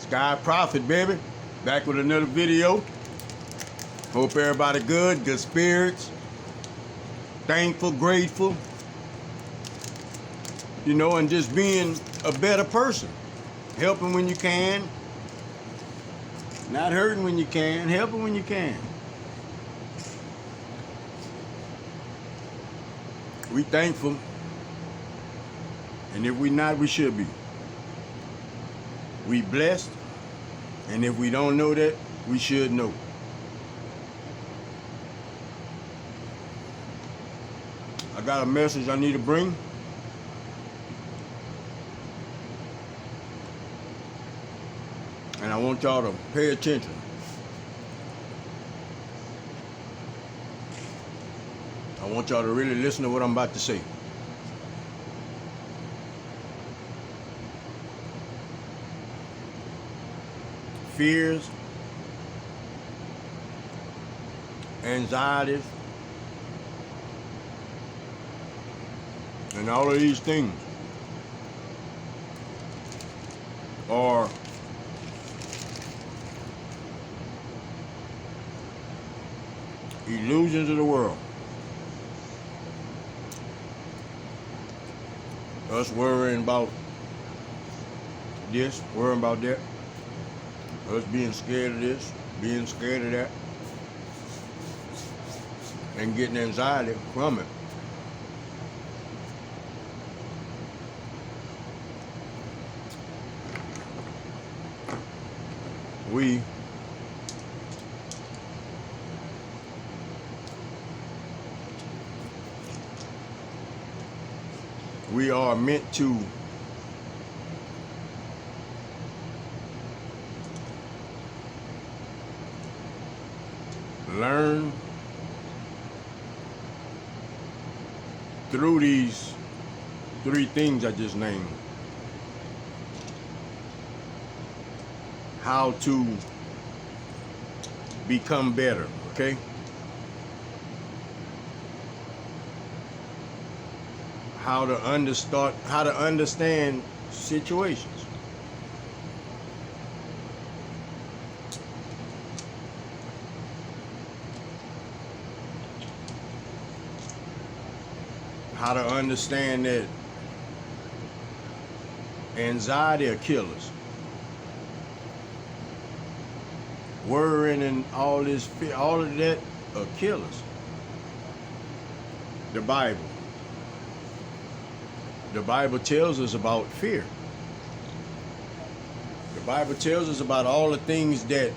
Sky Prophet, baby. Back with another video. Hope everybody good spirits. Thankful, grateful. You know, and just being a better person. Helping when you can. Not hurting when you can. Helping when you can. We thankful. And if we not, we should be. We blessed. And if we don't know that, we should know. I got a message I need to bring. And I want y'all to pay attention. I want y'all to really listen to what I'm about to say. Fears, anxieties, and all of these things are illusions of the world. Us worrying about this, worrying about that. Us being scared of this, being scared of that, and getting anxiety from it. We are meant to learn through these three things I just named how to become better, okay? How to understand situations. How to understand that anxiety will kill us. Worrying and all this fear, all of that will kill us. The Bible tells us about fear. The Bible tells us about all the things that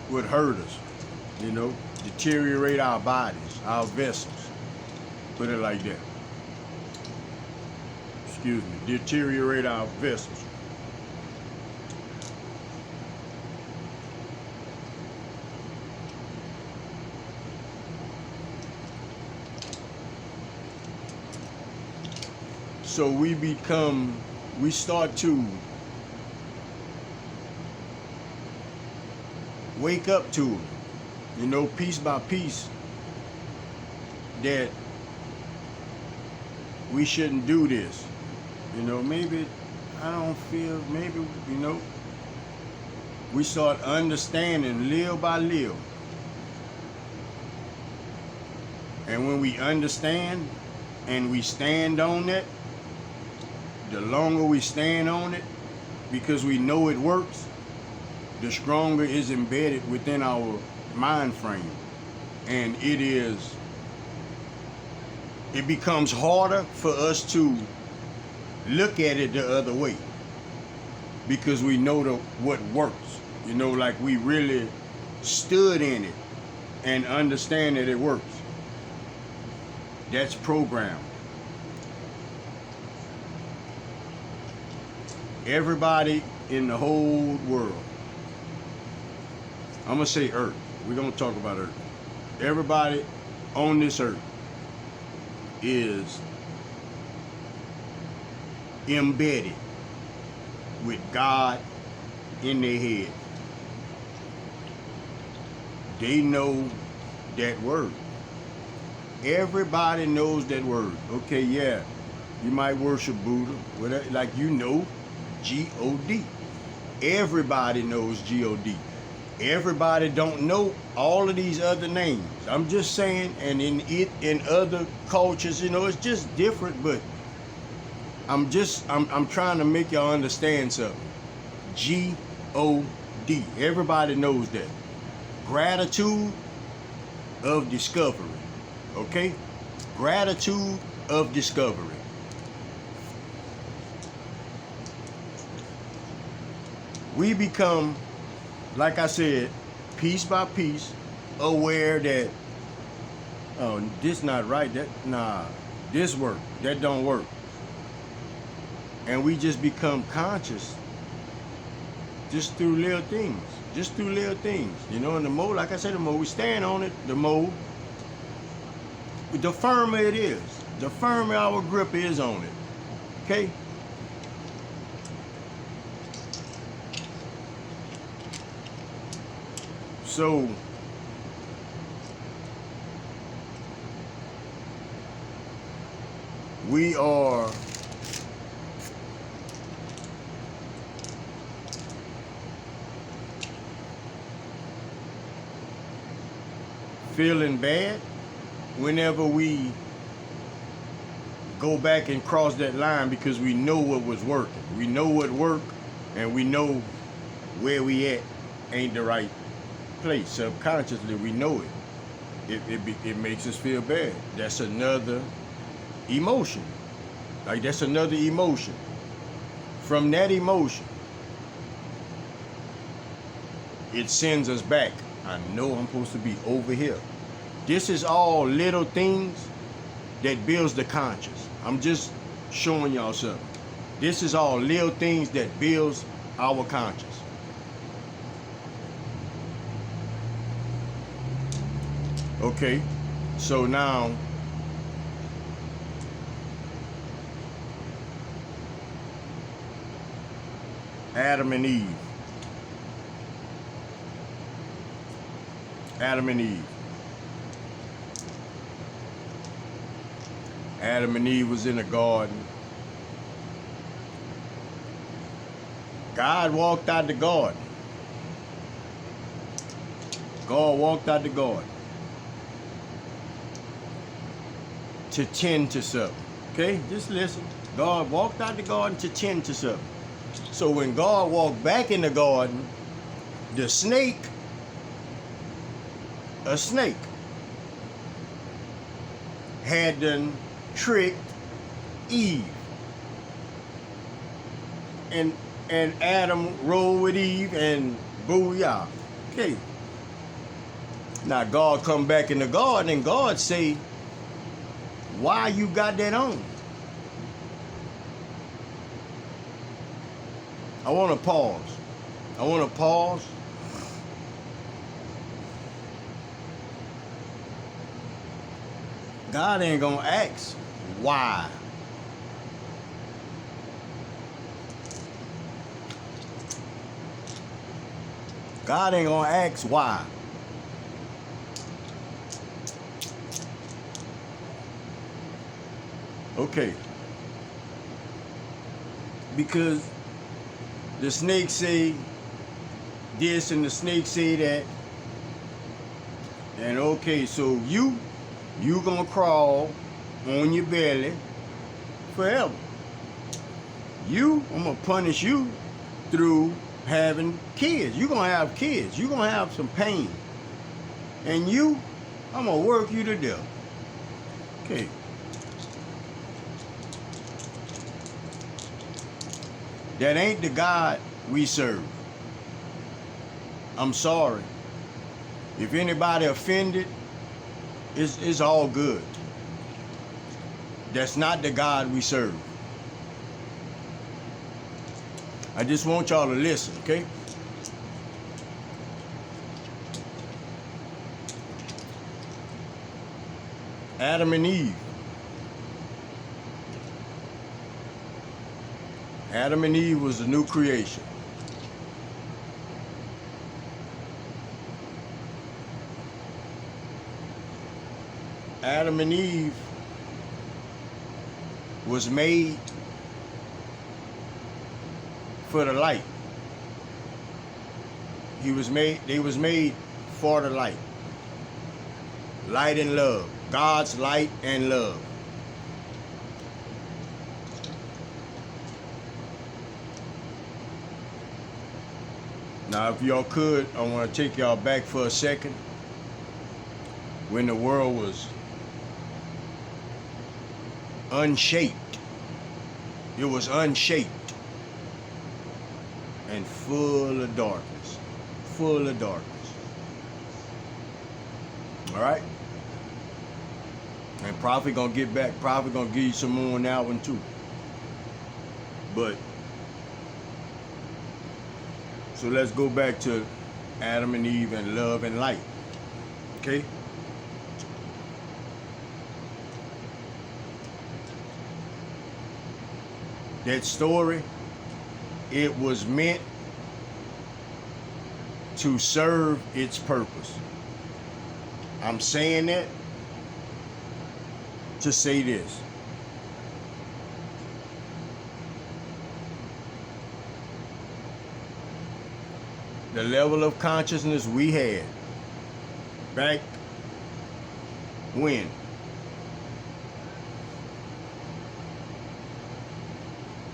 would hurt us, you know, deteriorate our bodies, our vessels. Put it like that. Excuse me, deteriorate our vessels. So we start to wake up to it, you know, piece by piece, that we shouldn't do this. You know, maybe I don't feel, maybe, you know, we start understanding little by little. And when we understand and we stand on it, the longer we stand on it, because we know it works, the stronger it's embedded within our mind frame. And it becomes harder for us to look at it the other way, because we know what works. You know, like we really stood in it and understand that it works. That's programmed. Everybody in the whole world, I'm gonna say earth, we're gonna talk about earth. Everybody on this earth is embedded with God in their head. They know that word. Everybody knows that word. Okay, yeah, You might worship Buddha, whatever, like you know G-O-D. Everybody knows G-O-D. Everybody don't know all of these other names. I'm just saying, and in other cultures, it's just different, but I'm trying to make y'all understand something. G-O-D. Everybody knows that. Gratitude of discovery. Okay? Gratitude of discovery. We become, like I said, piece by piece, aware that, oh, this not right, this work, that don't work. And we just become conscious just through little things. And the more, like I said, the more we stand on it, the firmer it is. The firmer our grip is on it. Okay? So, we are feeling bad whenever we go back and cross that line, because we know what was working. We know what worked, and we know where we at ain't the right place. Subconsciously, we know it. It makes us feel bad. That's another emotion. Like, that's another emotion. From that emotion, it sends us back. I know I'm supposed to be over here. This is all little things that builds the conscious. I'm just showing y'all something. This is all little things that builds our conscious. Okay, so now Adam and Eve. Adam and Eve. Adam and Eve was in the garden. God walked out the garden. God walked out the garden to tend to something. Okay, just listen. God walked out the garden to tend to something. So when God walked back in the garden, the snake, a snake, had done tricked Eve. And Adam rolled with Eve, and booyah. Okay. Now God come back in the garden, and God say, why you got that on? I want to pause. God ain't gonna ask why. God ain't gonna ask why. Okay. Because the snake say this and the snake say that. And okay, so you gonna crawl on your belly forever. I'm gonna punish you through having kids. You're gonna have kids. You're gonna have some pain. And I'm gonna work you to death. Okay. That ain't the God we serve. I'm sorry. If anybody offended, it's all good. That's not the God we serve. I just want y'all to listen, okay? Adam and Eve. Adam and Eve was a new creation. Adam and Eve was made for the light. They was made for the light. Light and love. God's light and love. Now, if y'all could, I want to take y'all back for a second. When the world was unshaped. It was unshaped and full of darkness. Full of darkness. All right? And Prophet gonna get back. Prophet gonna give you some more on that one too. But so let's go back to Adam and Eve and love and light. Okay? That story, it was meant to serve its purpose. I'm saying that to say this. The level of consciousness we had back when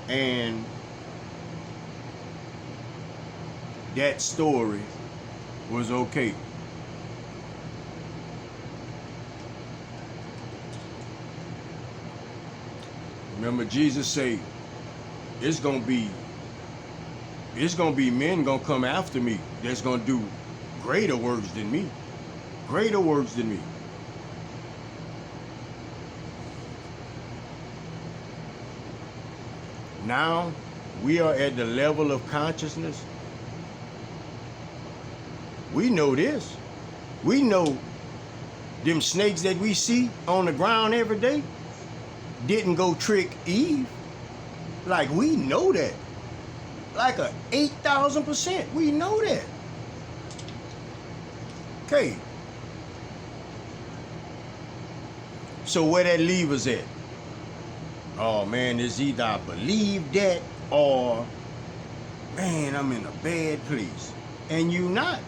and that story was okay. Remember Jesus said, it's gonna be men gonna come after me that's gonna do greater works than me. Greater works than me. Now we are at the level of consciousness. We know this. We know them snakes that we see on the ground every day didn't go trick Eve. Like, we know that. Like a 8,000%. We know that. Okay. So where that leave us at? Oh man, it's either I believe that or man, I'm in a bad place. And you not.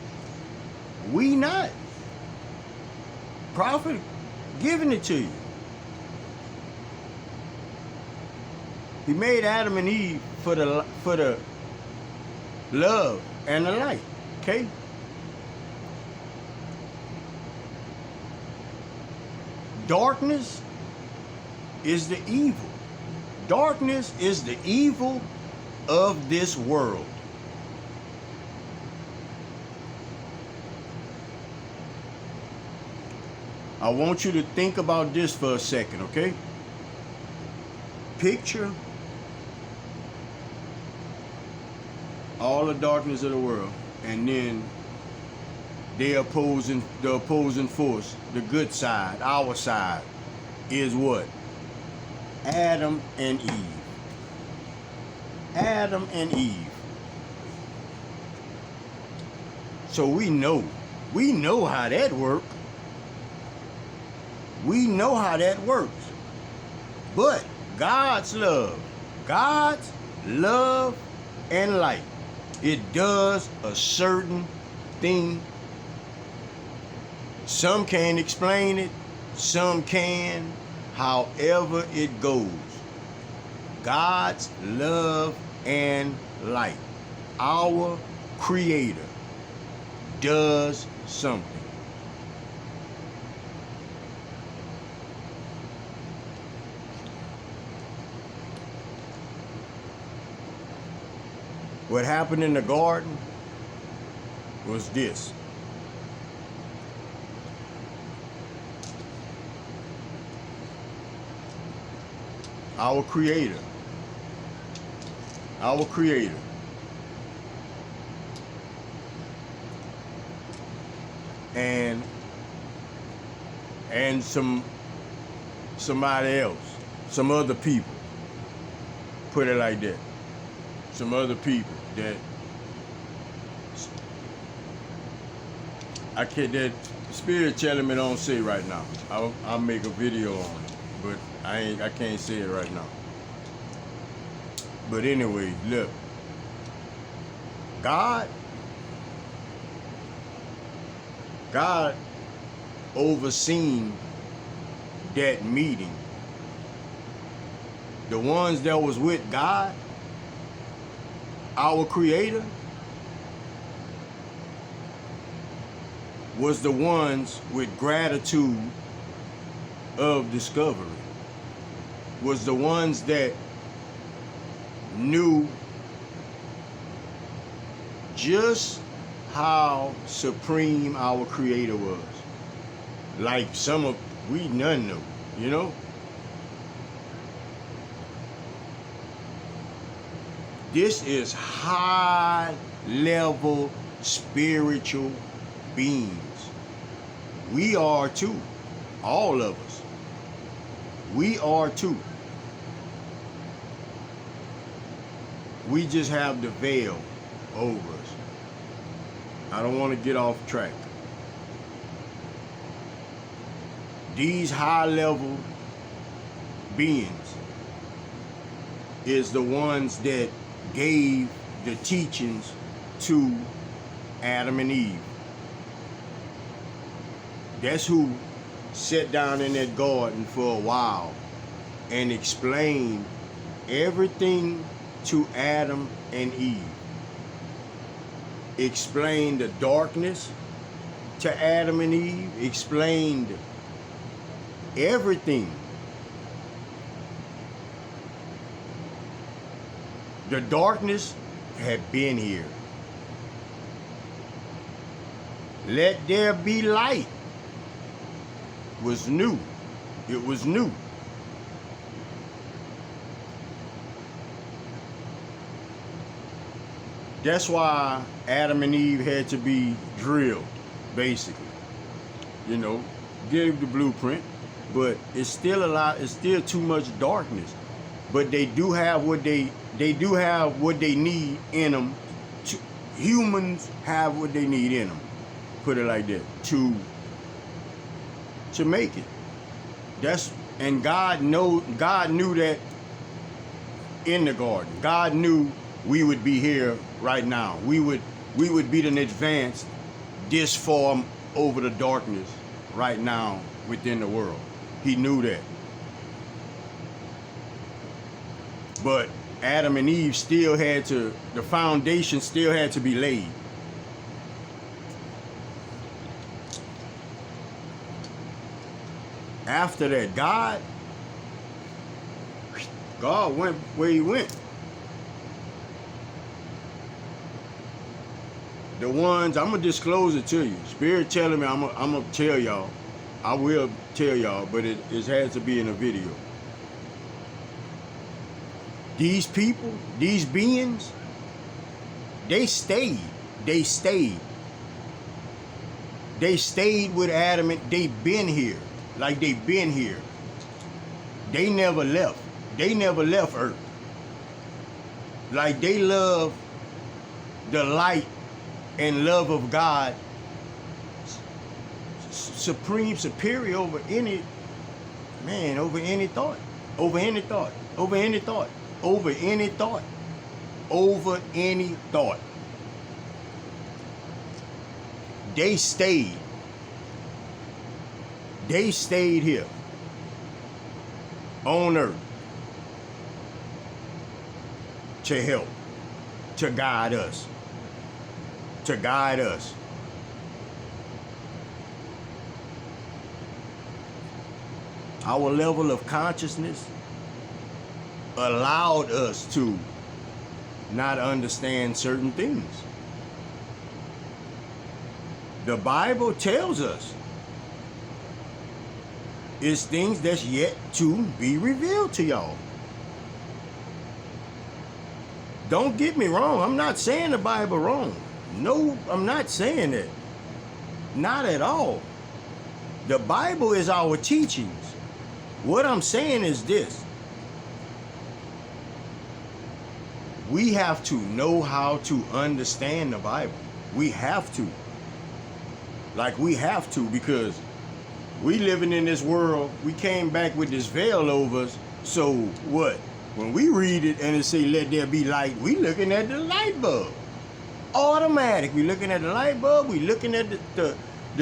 We not. Prophet giving it to you. He made Adam and Eve for the love and the light. Okay? Darkness is the evil. Darkness is the evil of this world. I want you to think about this for a second, okay? Picture all the darkness of the world, and then the opposing force, the good side, our side, is what? Adam and Eve. Adam and Eve. So we know how that works. We know how that works. But God's love and light, it does a certain thing. Some can't explain it, some can. However it goes, God's love and light, our Creator, does something. What happened in the garden was this. Our Creator, and somebody else, some other people, put it like that, some other people that that Spirit telling me don't say right now. I'll make a video on it, but I can't say it right now. But anyway, look. God overseen that meeting. The ones that was with God, our creator, was the ones with gratitude of discovery, was the ones that knew just how supreme our creator was. Like we none knew, you know? This is high level spiritual beings. We are too. All of us. We are too. We just have the veil over us. I don't want to get off track. These high level beings is the ones that gave the teachings to Adam and Eve. That's who sat down in that garden for a while and explained everything to Adam and Eve. Explained the darkness to Adam and Eve. Explained everything. The darkness had been here. Let there be light was new. It was new. That's why Adam and Eve had to be drilled, basically. You know, gave the blueprint, but it's still too much darkness. But they do have what they need in them. Humans have what they need in them. Put it like that. To make it. And God knew that in the garden. God knew we would be here right now. We would be an advanced this far over the darkness right now within the world. He knew that. But Adam and Eve the foundation still had to be laid. After that, God went where he went. The ones, I'm going to disclose it to you. Spirit telling me I'm going to tell y'all. I will tell y'all, but it has to be in a video. These people, these beings, they stayed. They stayed with Adam and they've been here. Like they've been here. They never left. They never left Earth. Like they love the light and love of God supreme, superior over any thought. They stayed. They stayed here on Earth to help, to guide us. Our level of consciousness allowed us to not understand certain things. The Bible tells us it's things that's yet to be revealed to y'all. Don't get me wrong. I'm not saying the Bible wrong. No, I'm not saying that. Not at all. The Bible is our teachings. What I'm saying is this. We have to know how to understand the Bible. We have to. Like we have to, because We living in this world, we came back with this veil over us, so what? When we read it and it say, let there be light, we looking at the light bulb. Automatic, we looking at the light bulb, we looking at the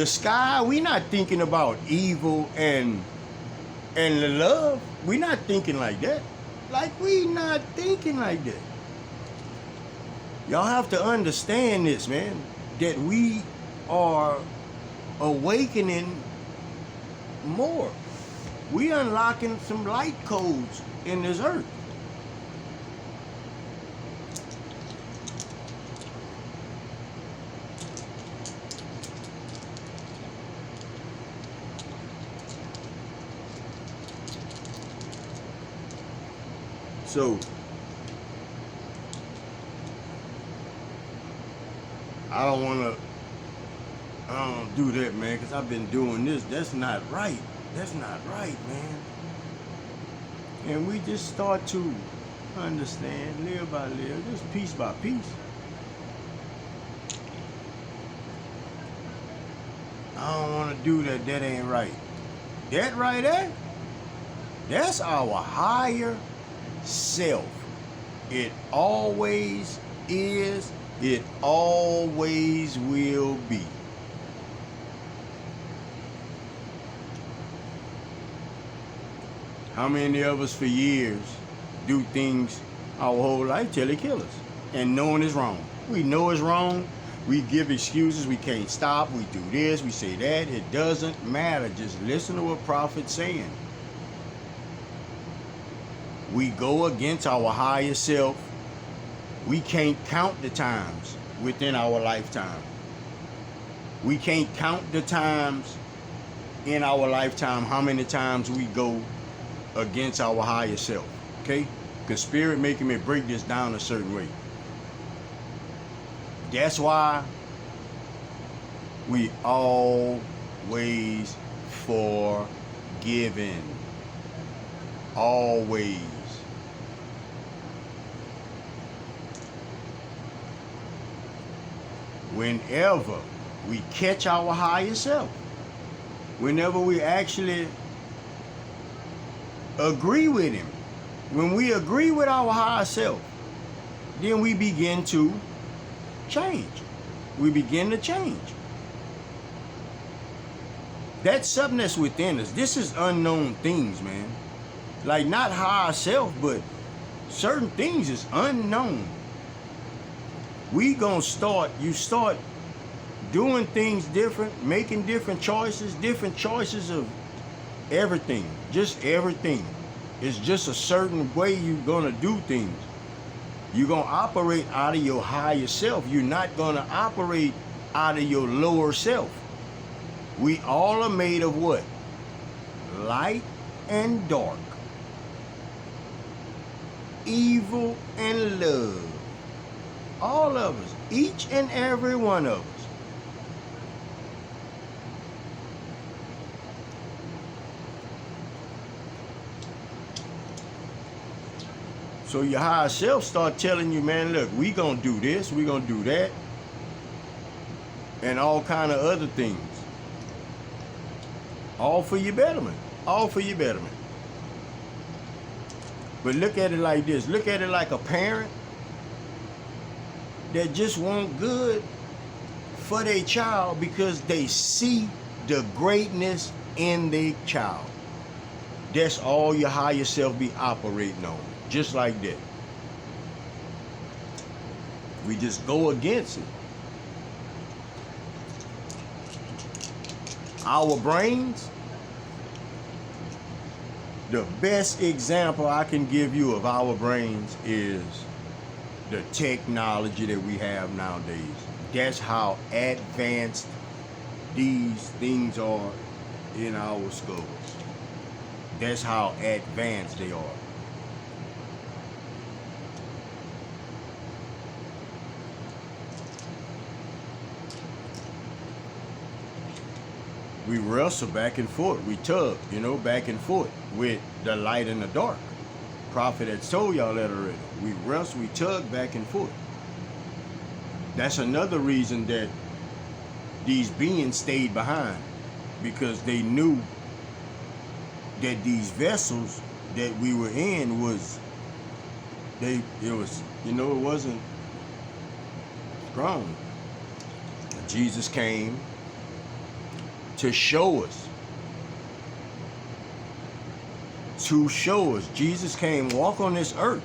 sky, we not thinking about evil and the love. We not thinking like that. Like, we not thinking like that. Y'all have to understand this, man, that we are awakening more. We unlocking some light codes in this earth. So I don't do that, man, because I've been doing this. That's not right. That's not right, man. And we just start to understand, live by live, just piece by piece. I don't want to do that. That ain't right. That right there, that's our higher self. It always is. It always will be. How many of us for years do things our whole life till it kills us, and knowing it's wrong? We know it's wrong. We give excuses. We can't stop. We do this. We say that. It doesn't matter. Just listen to what Prophet's saying. We go against our higher self. We can't count the times within our lifetime. We can't count the times in our lifetime how many times we go against our higher self. Okay? Because Spirit making me break this down a certain way. That's why we always forgiven. Always. Whenever we catch our higher self, whenever we actually agree with him, when we agree with our higher self, then we begin to change. We begin to change. That's something that's within us. This is unknown things, man. Like, not higher self, but certain things is unknown. You start doing things different, making different choices of everything, just everything. It's just a certain way you're gonna do things. You're gonna operate out of your higher self. You're not gonna operate out of your lower self. We all are made of what? Light and dark. Evil and love. All of us, each and every one of us. So your higher self start telling you, man, look, we gonna do this, we gonna do that, and all kind of other things. All for your betterment. All for your betterment. But look at it like this. Look at it like a parent that just want good for their child because they see the greatness in their child. That's all your higher self be operating on. Just like that. We just go against it. Our brains, the best example I can give you of our brains is the technology that we have nowadays. That's how advanced these things are in our skulls. That's how advanced they are. We wrestle back and forth. We tug, back and forth with the light and the dark. Prophet had told y'all that already. We wrestle, we tug back and forth. That's another reason that these beings stayed behind, because they knew that these vessels that we were in it wasn't strong. Jesus came to show us. Jesus came walk on this earth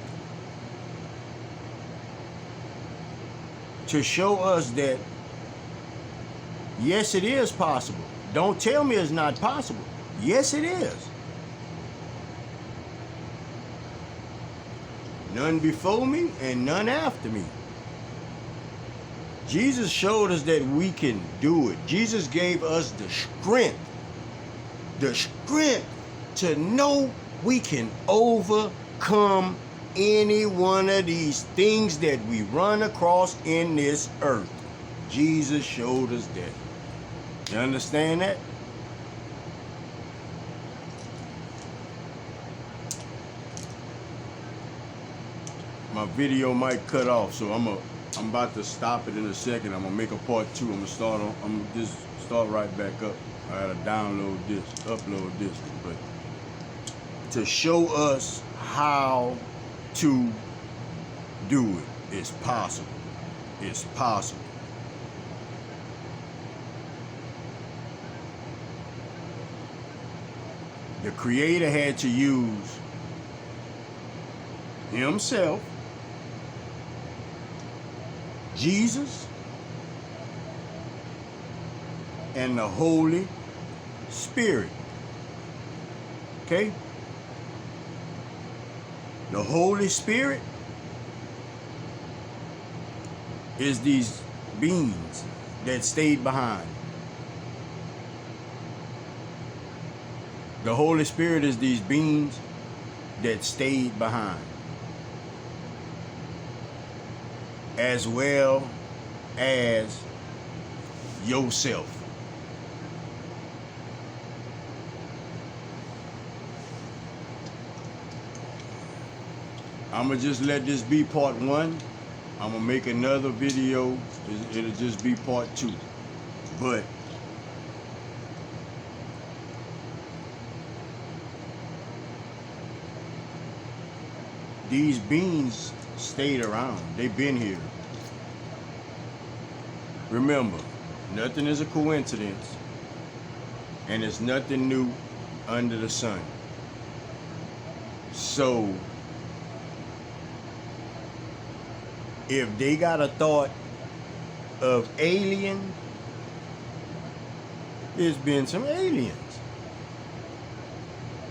to show us that yes, it is possible. Don't tell me it's not possible. Yes, it is. None before me and none after me. Jesus showed us that we can do it. Jesus gave us the strength to know we can overcome any one of these things that we run across in this earth. Jesus showed us that. You understand that? My video might cut off, so I'm about to stop it in a second. I'm gonna make a part 2. I'm gonna just start right back up. I gotta upload this, but to show us how to do it. It's possible. It's possible. The Creator had to use Himself, Jesus, and the Holy Spirit. Okay? The Holy Spirit is these beings that stayed behind. The Holy Spirit is these beings that stayed behind, as well as yourself. I'm gonna just let this be part 1. I'm gonna make another video. It'll just be part 2. But these beings stayed around. They've been here. Remember, nothing is a coincidence, and there's nothing new under the sun. So, if they got a thought of alien, there's been some aliens.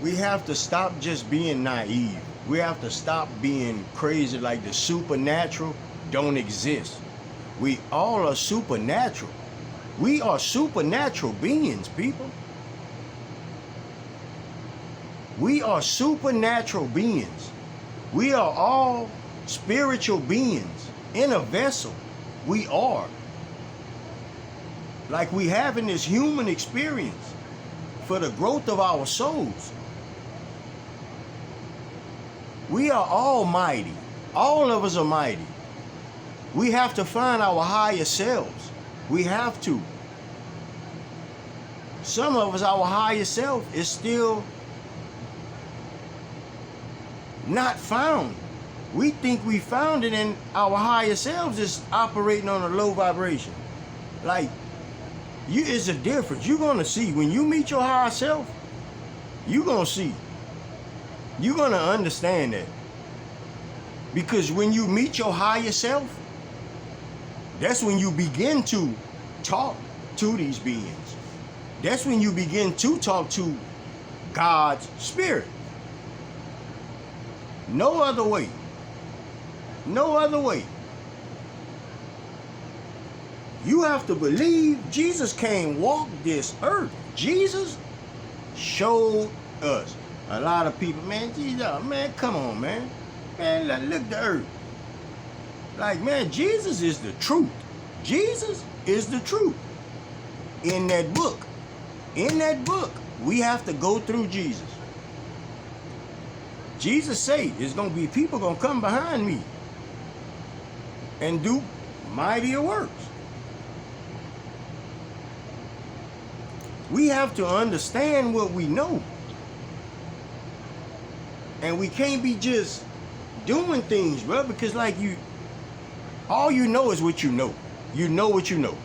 We have to stop just being naive. We have to stop being crazy like the supernatural don't exist. We all are supernatural. We are supernatural beings, people. We are supernatural beings. We are all spiritual beings in a vessel. We are. Like we having this human experience for the growth of our souls. We are almighty. All of us are mighty. We have to find our higher selves. We have to. Some of us, our higher self is still not found. We think we found it, and our higher selves is operating on a low vibration. Like, it's a difference. You're going to see. When you meet your higher self, you're going to see. You're going to understand that. Because when you meet your higher self, that's when you begin to talk to these beings. That's when you begin to talk to God's Spirit. No other way. No other way. You have to believe Jesus came walk this earth. Jesus showed us. A lot of people, man, Jesus, man, come on, man. Man, look the earth. Like, man, Jesus is the truth. Jesus is the truth. In that book. In that book, we have to go through Jesus. Jesus said, there's going to be people going to come behind me and do mightier works. We have to understand what we know. And we can't be just doing things, bro, because like all you know is what you know. You know what you know.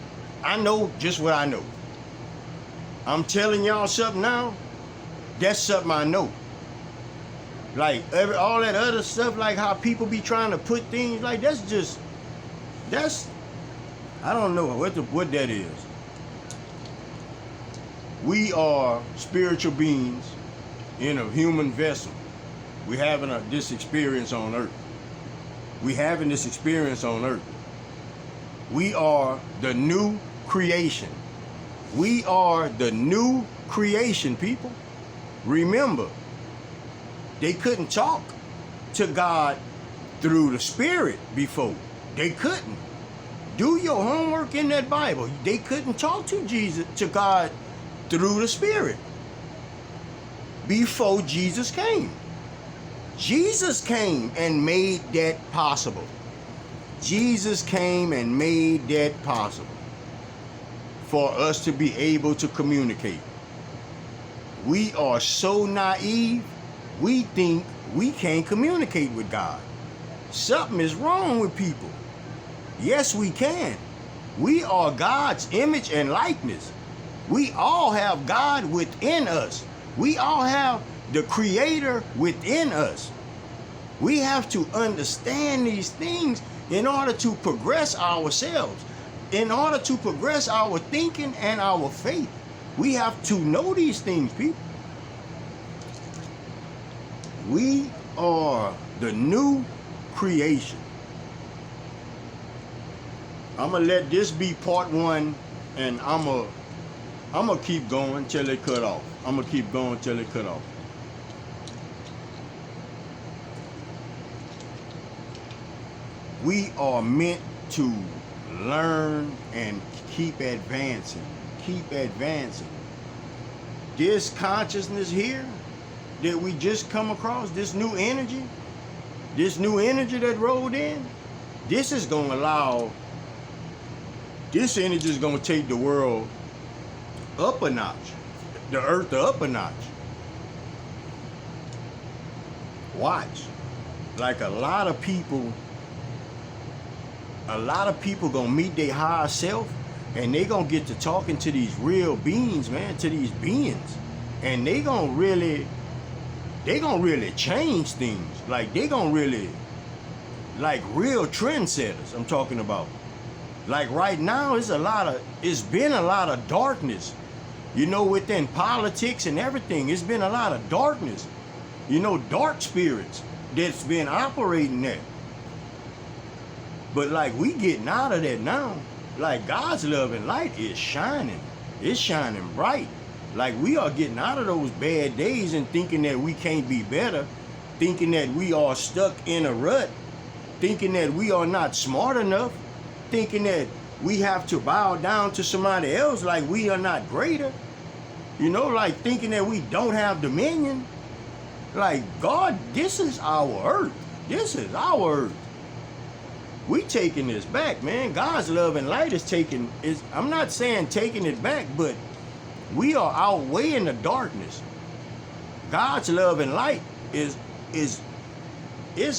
I know just what I know. I'm telling y'all something now, that's something I know. Like all that other stuff, like how people be trying to put things, like that's I don't know what that is. We are spiritual beings in a human vessel. We're having this experience on earth. We're having this experience on earth. We are the new creation. We are the new creation, people. Remember, they couldn't talk to God through the Spirit before. They couldn't. Do your homework in that Bible. They couldn't talk to God through the Spirit before Jesus came. Jesus came and made that possible. Jesus came and made that possible for us to be able to communicate. We are so naive, we think we can't communicate with God. Something is wrong with people. Yes, we can. We are God's image and likeness. We all have God within us. We all have the Creator within us. We have to understand these things in order to progress ourselves, in order to progress our thinking and our faith. We have to know these things, people. We are the new creation. I'm gonna let this be part one, and I'm gonna keep going till it cut off. I'm gonna keep going till it cut off. We are meant to learn and keep advancing. Keep advancing. This consciousness here that we just come across, this new energy that rolled in, this is gonna allow, this energy is gonna take the world up a notch, the earth up a notch. Watch. Like a lot of people gonna meet their higher self, and they gonna get to talking to these real beings, man, to these beings, and they gonna really change things. Like they gonna really, like real trendsetters I'm talking about. Like right now it's been a lot of darkness, within politics and everything. It's been a lot of darkness, dark spirits that's been operating there. But like we getting out of that now. Like God's love and light is shining. It's shining bright. Like we are getting out of those bad days and thinking that we can't be better, thinking that we are stuck in a rut, thinking that we are not smart enough, thinking that we have to bow down to somebody else like we are not greater. Like thinking that we don't have dominion. Like God, this is our earth. This is our earth. We taking this back, man. God's love and light I'm not saying taking it back, but we are outweighing the darkness. God's love and light is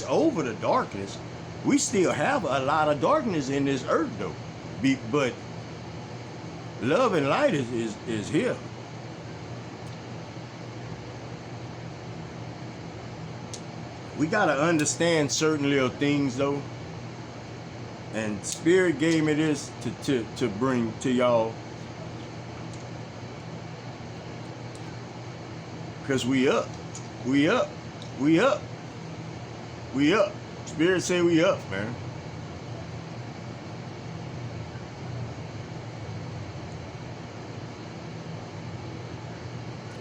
over the darkness. We still have a lot of darkness in this earth though. But love and light is here. We gotta understand certain little things though. And Spirit gave me this to bring to y'all. Because we up. We up. We up. We up. Spirit say we up, man.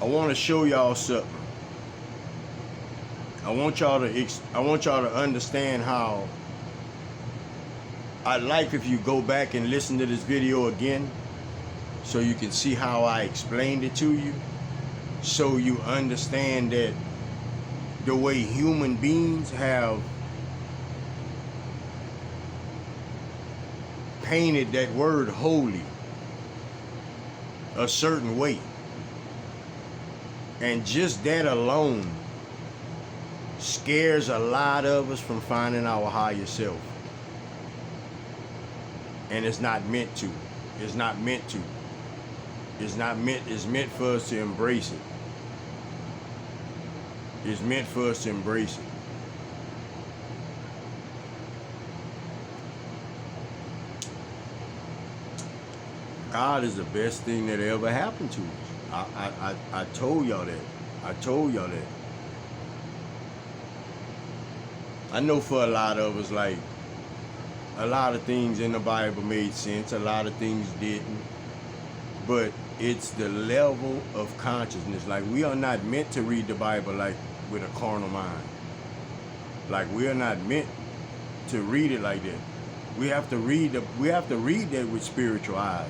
I want to show y'all something. I want y'all to understand how I'd like if you go back and listen to this video again so you can see how I explained it to you, so you understand that the way human beings have painted that word holy a certain way. And just that alone scares a lot of us from finding our higher self. And it's not meant to. It's not meant to. It's meant for us to embrace it. It's meant for us to embrace it. God is the best thing that ever happened to us. I told y'all that. I told y'all that. I know for a lot of us, like, a lot of things in the Bible made sense, a lot of things didn't. But it's the level of consciousness. Like, we are not meant to read the Bible like with a carnal mind. Like, we are not meant to read it like that. We have to read that with spiritual eyes.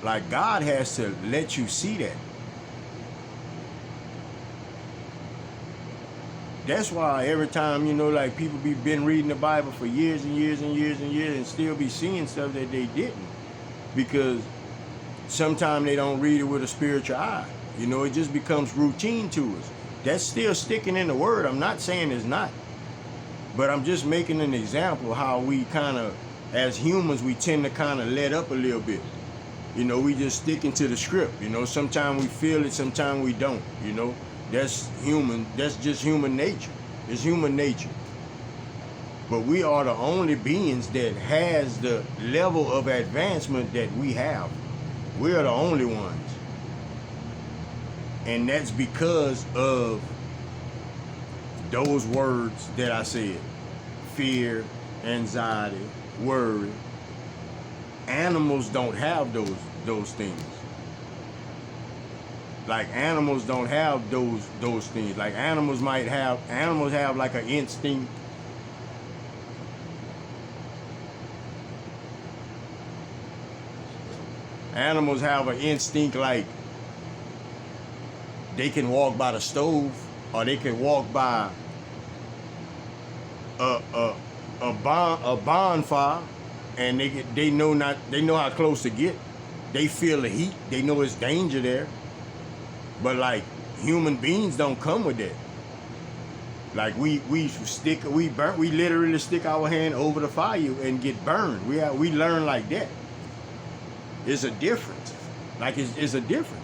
Like, God has to let you see that. That's why every time, you know, like, people been reading the Bible for years and years and years and years and still be seeing stuff that they didn't. Because sometimes they don't read it with a spiritual eye. You know, it just becomes routine to us. That's still sticking in the word. I'm not saying it's not. But I'm just making an example how we kind of, as humans, we tend to kind of let up a little bit. You know, we just sticking to the script. You know, sometimes we feel it, sometimes we don't. You know, that's human. That's just human nature. It's human nature. But we are the only beings that has the level of advancement that we have. We are the only ones. And that's because of those words that I said. Fear, anxiety, worry. Animals don't have those things. Like, animals don't have those things. Like, animals have like an instinct. Animals have an instinct, like, they can walk by the stove, or they can walk by a bonfire, and they know how close to get. They feel the heat. They know it's danger there. But, like, human beings don't come with that. Like, we literally stick our hand over the fire and get burned. We learn like that. It's a difference. Like, it's a difference.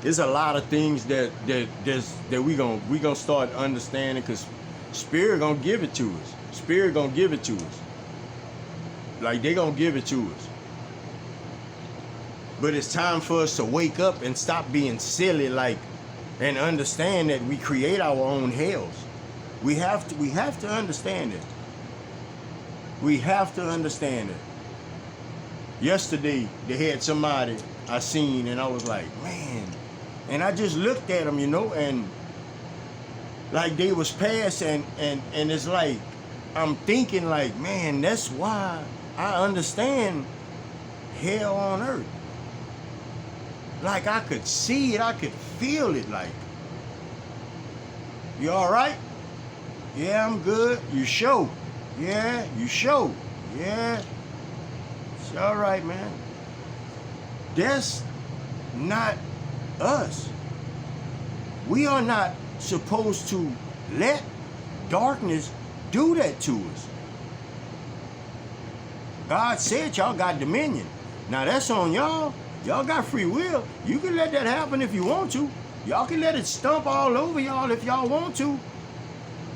There's a lot of things that we gonna start understanding, because Spirit gonna give it to us. Spirit gonna give it to us. Like, they gonna give it to us. But it's time for us to wake up and stop being silly, like, and understand that we create our own hells. We have to understand it. We have to understand it. Yesterday, they had somebody I seen, and I was like, man. And I just looked at them, you know, and like, they was past, and it's like, I'm thinking, like, man, that's why I understand hell on earth. Like, I could see it, I could feel it. Like, you all right? Yeah, I'm good. You sure? Yeah, you sure? Yeah, it's all right, man. That's not us. We are not supposed to let darkness do that to us. God said y'all got dominion. Now, that's on y'all. Y'all got free will. You can let that happen if you want to. Y'all can let it stomp all over y'all if y'all want to.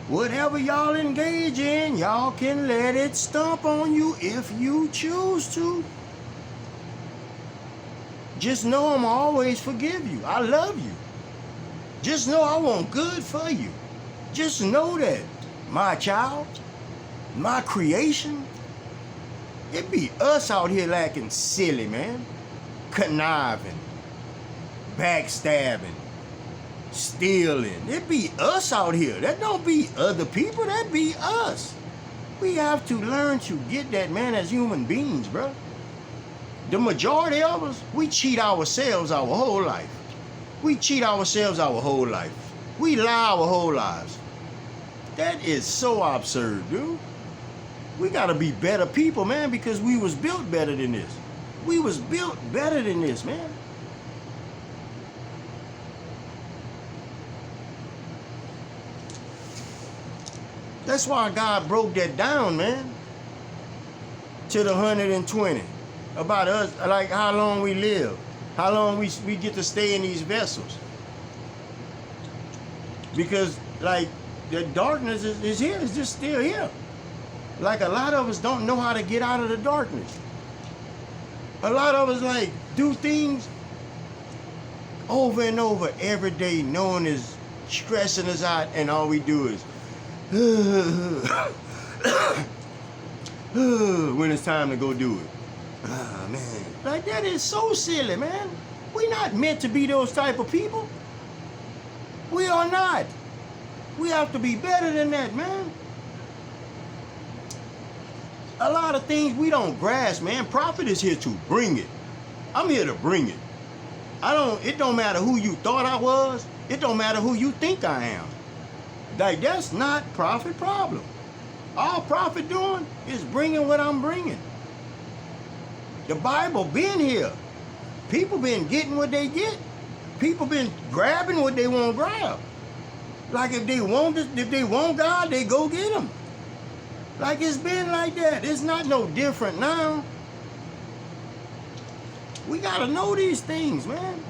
Whatever y'all engage in, y'all can let it stomp on you if you choose to. Just know I'm always forgive you. I love you. Just know I want good for you. Just know that, my child, my creation. It be us out here acting silly, man. Conniving, backstabbing, stealing. It be us out here. That don't be other people. That be us. We have to learn to get that, man, as human beings, bro. The majority of us, we cheat ourselves our whole life. We cheat ourselves our whole life. We lie our whole lives. That is so absurd, dude. We gotta be better people, man, because we was built better than this. We was built better than this, man. That's why God broke that down, man, to the 120. About us, like how long we live, how long we get to stay in these vessels. Because, like, the darkness is here, it's just still here. Like, a lot of us don't know how to get out of the darkness. A lot of us, like, do things over and over every day, knowing it's stressing us out, and all we do is when it's time to go do it. Ah, man. Like, that is so silly, man. We're not meant to be those type of people. We are not. We have to be better than that, man. A lot of things we don't grasp, man. Prophet is here to bring it. I'm here to bring it. It don't matter who you thought I was. It don't matter who you think I am. Like, that's not prophet problem. All prophet doing is bringing what I'm bringing. The Bible been here. People been getting what they get. People been grabbing what they want to grab. Like, if they want God, they go get him. Like, it's been like that. It's not no different now. We gotta know these things, man.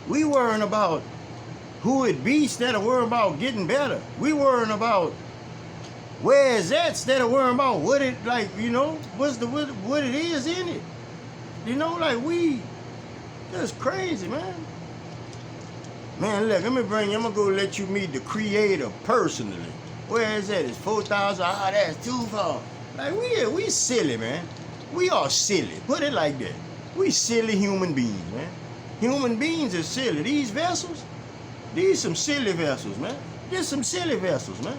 We worrying about who it be instead of worrying about getting better. We worrying about where is that instead of worrying about what it, like, you know, what it is in it. You know, like, that's crazy, man. Man, look, I'm gonna go let you meet the Creator personally. Where is that? It's 4,000. Ah, that's too far. Like, we silly, man. We are silly. Put it like that. We silly human beings, man. Human beings are silly. These vessels, these some silly vessels, man. These some silly vessels, man.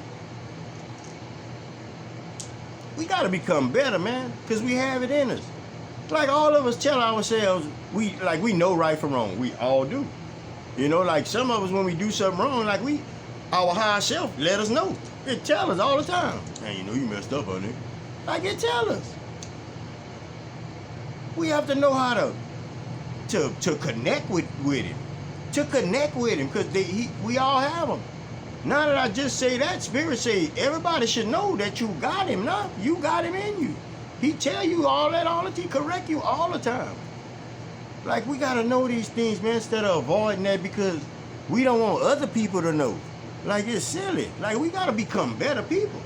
We gotta become better, man, because we have it in us. Like, all of us tell ourselves we know right from wrong. We all do. You know, like, some of us, when we do something wrong, like, our higher self let us know. It tell us all the time. Man, you know you messed up, honey. Like, it tell us. We have to know how to connect with him. To connect with him, because we all have him. Now that I just say that, Spirit say everybody should know that you got him now. You got him in you. He tell you all that all the time. He correct you all the time. Like, we got to know these things, man, instead of avoiding that because we don't want other people to know. Like, it's silly. Like, we got to become better people.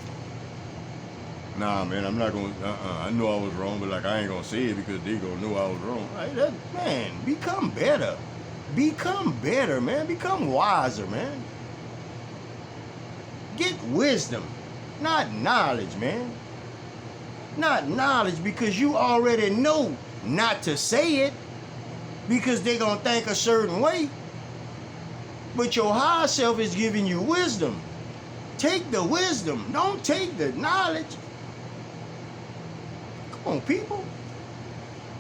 Nah, man, I'm not going to, I know I was wrong, but, like, I ain't going to say it because they going to know I was wrong. Like, man, become better. Become better, man. Become wiser, man. Get wisdom, not knowledge, man. Not knowledge because you already know not to say it because they're going to think a certain way. But your higher self is giving you wisdom. Take the wisdom. Don't take the knowledge. Come on, people.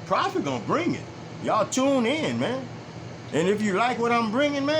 Prophet going to bring it. Y'all tune in, man. And if you like what I'm bringing, man,